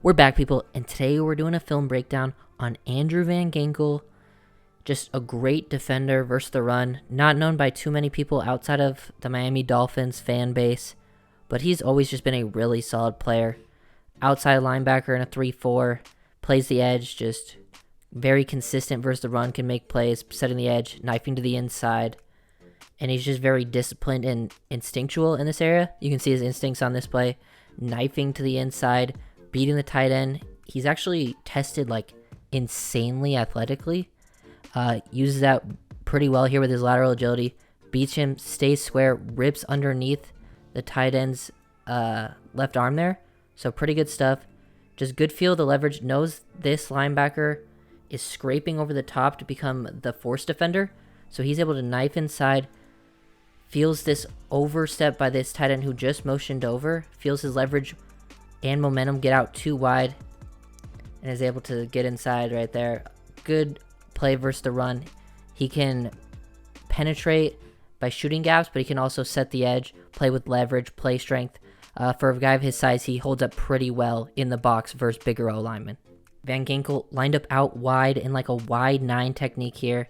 We're back, people, and today we're doing a film breakdown on Andrew Van Ginkel. Just a great defender versus the run. Not known by too many people outside of the Miami Dolphins fan base, but he's always just been a really solid player. Outside linebacker in a 3-4, plays the edge, just very consistent versus the run, can make plays, setting the edge, knifing to the inside. And he's just very disciplined and instinctual in this area. You can see his instincts on this play, knifing to the inside, beating the tight end. He's actually tested like insanely athletically. Uses that pretty well here with his lateral agility. Beats him, stays square, rips underneath the tight end's left arm there. So pretty good stuff. Just good feel of the leverage. Knows this linebacker is scraping over the top to become the force defender. So he's able to knife inside. Feels this overstep by this tight end who just motioned over. Feels his leverage and momentum get out too wide, and is able to get inside right there. Good play versus the run. He can penetrate by shooting gaps, but he can also set the edge, play with leverage, play strength. For a guy of his size, he holds up pretty well in the box versus bigger O linemen. Van Ginkel lined up out wide in like a wide 9 technique here.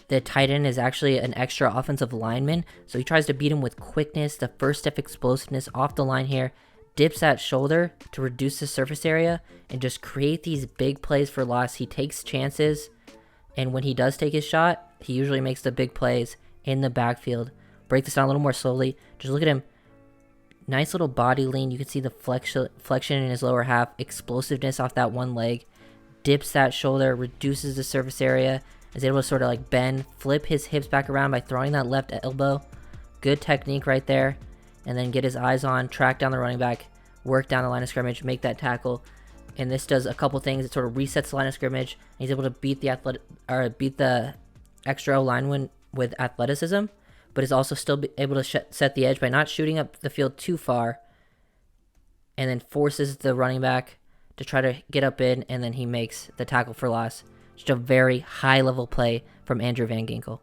The tight end is actually an extra offensive lineman, so he tries to beat him with quickness, the first step explosiveness off the line here. Dips that shoulder to reduce the surface area and just create these big plays for loss. He takes chances, and when he does take his shot, he usually makes the big plays in the backfield. Break this down a little more slowly. Just look at him. Nice little body lean. You can see the flexion in his lower half. Explosiveness off that one leg. Dips that shoulder, reduces the surface area. Is able to sort of like bend, flip his hips back around by throwing that left elbow. Good technique right there. And then get his eyes on, track down the running back, work down the line of scrimmage, make that tackle. And this does a couple things. It sort of resets the line of scrimmage. He's able to beat the extra O lineman with athleticism, but is also still able to set the edge by not shooting up the field too far, and then forces the running back to try to get up in, and then he makes the tackle for loss. Just a very high level play from Andrew Van Ginkel.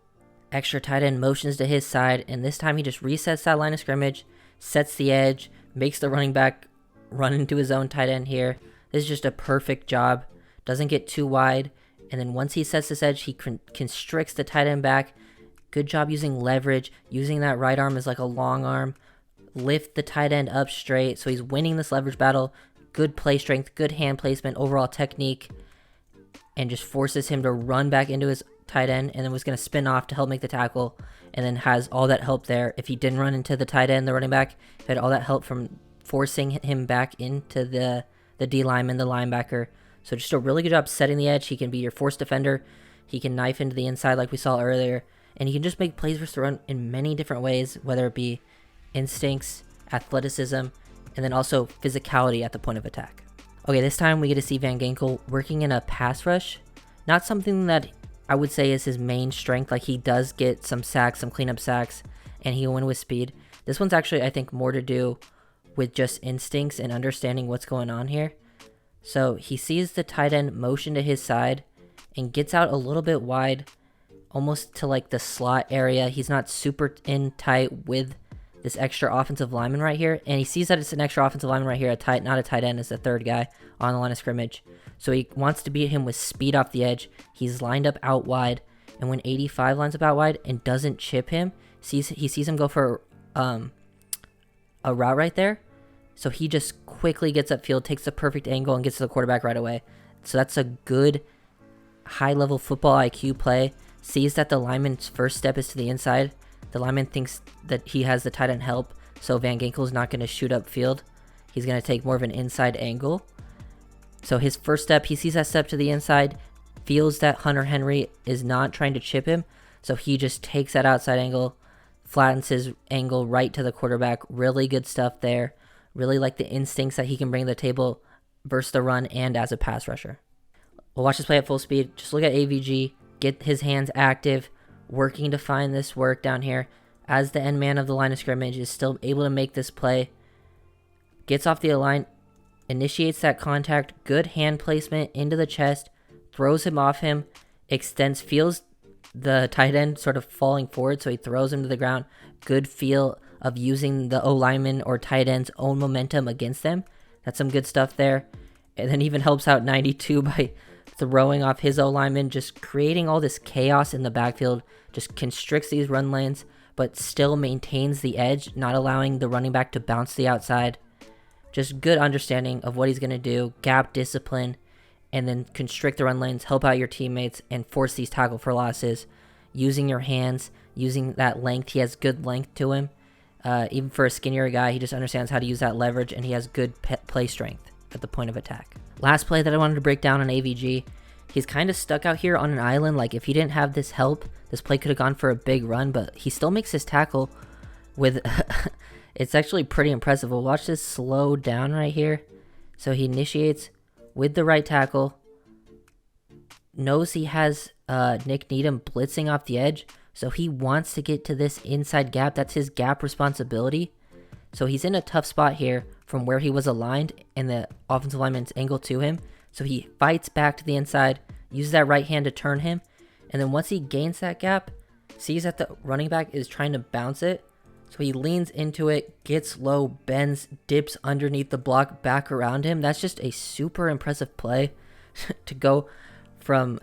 Extra tight end motions to his side, and this time he just resets that line of scrimmage, sets the edge, makes the running back run into his own tight end here. This is just a perfect job. Doesn't get too wide, and then once he sets this edge, he constricts the tight end back. Good job using leverage, using that right arm as like a long arm. Lift the tight end up straight, so he's winning this leverage battle. Good play strength, good hand placement, overall technique, and just forces him to run back into his tight end, and then was going to spin off to help make the tackle, and then has all that help there. If he didn't run into the tight end, the running back, he had all that help from forcing him back into the D lineman, the linebacker. So just a really good job setting the edge. He can be your force defender. He can knife into the inside like we saw earlier, and he can just make plays versus the run in many different ways, whether it be instincts, athleticism, and then also physicality at the point of attack. Okay, this time we get to see Van Ginkel working in a pass rush. Not something that I would say is his main strength. Like, he does get some sacks, some cleanup sacks, and he'll win with speed. This one's actually, I think, more to do with just instincts and understanding what's going on here. So he sees the tight end motion to his side and gets out a little bit wide, almost to like the slot area. He's not super in tight with this extra offensive lineman right here, and he sees that it's an extra offensive lineman right here, not a tight end, as the third guy on the line of scrimmage. So he wants to beat him with speed off the edge. He's lined up out wide, and when 85 lines up out wide and doesn't chip him, he sees him go for a route right there. So he just quickly gets upfield, takes the perfect angle, and gets to the quarterback right away. So that's a good high-level football IQ play. Sees that the lineman's first step is to the inside. The lineman thinks that he has the tight end help, so Van Ginkel's not going to shoot upfield. He's going to take more of an inside angle. So his first step, he sees that step to the inside, feels that Hunter Henry is not trying to chip him, so he just takes that outside angle, flattens his angle right to the quarterback. Really good stuff there. Really like the instincts that he can bring to the table versus the run and as a pass rusher. We'll watch this play at full speed. Just look at AVG, get his hands active, working to find this work down here as the end man of the line of scrimmage is still able to make this play. Gets off the line, initiates that contact, good hand placement into the chest, throws him off him, extends, feels the tight end sort of falling forward, so he throws him to the ground. Good feel of using the O lineman or tight end's own momentum against them. That's some good stuff there. and then even helps out 92 by throwing off his O-lineman, just creating all this chaos in the backfield, just constricts these run lanes, but still maintains the edge, not allowing the running back to bounce to the outside. Just good understanding of what he's going to do, gap discipline, and then constrict the run lanes, help out your teammates, and force these tackle for losses. Using your hands, using that length. He has good length to him. Even for a skinnier guy, he just understands how to use that leverage, and he has good play strength at the point of attack. Last play that I wanted to break down on AVG, he's kind of stuck out here on an island. Like, if he didn't have this help, this play could have gone for a big run, but he still makes his tackle with... It's actually pretty impressive. We'll watch this slow down right here. So he initiates with the right tackle. Knows he has Nick Needham blitzing off the edge. So he wants to get to this inside gap. That's his gap responsibility. So he's in a tough spot here from where he was aligned and the offensive lineman's angle to him. So he fights back to the inside, uses that right hand to turn him. And then once he gains that gap, sees that the running back is trying to bounce it. So he leans into it, gets low, bends, dips underneath the block back around him. That's just a super impressive play to go from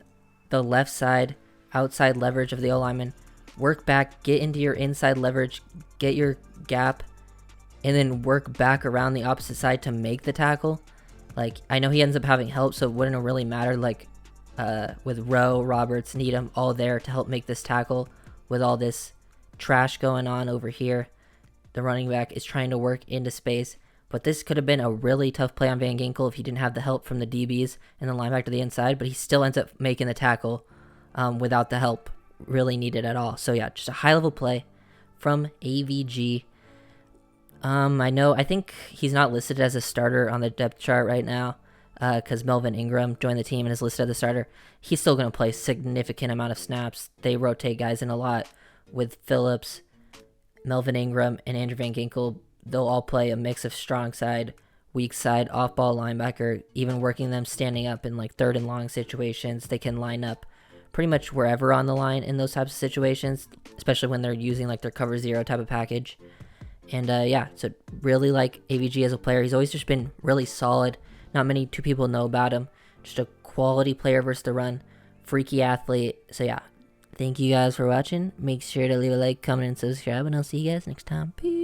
the left side, outside leverage of the O-lineman, work back, get into your inside leverage, get your gap, and then work back around the opposite side to make the tackle. Like, I know he ends up having help, so it wouldn't really matter, like, with Rowe, Roberts, Needham, all there to help make this tackle with all this trash going on over here. The running back is trying to work into space, but this could have been a really tough play on Van Ginkel if he didn't have the help from the DBs and the linebacker to the inside, but he still ends up making the tackle without the help really needed at all. So yeah, just a high-level play from AVG. I think he's not listed as a starter on the depth chart right now because Melvin Ingram joined the team and is listed as a starter. He's still going to play a significant amount of snaps. They rotate guys in a lot with Phillips, Melvin Ingram, and Andrew Van Ginkel. They'll all play a mix of strong side, weak side, off-ball linebacker, even working them standing up in like third and long situations. They can line up pretty much wherever on the line in those types of situations, especially when they're using like their cover zero type of package. And yeah, so really like AVG as a player. He's always just been really solid. Not many people know about him. Just a quality player versus the run. Freaky athlete. So yeah, thank you guys for watching. Make sure to leave a like, comment, and subscribe, and I'll see you guys next time. Peace.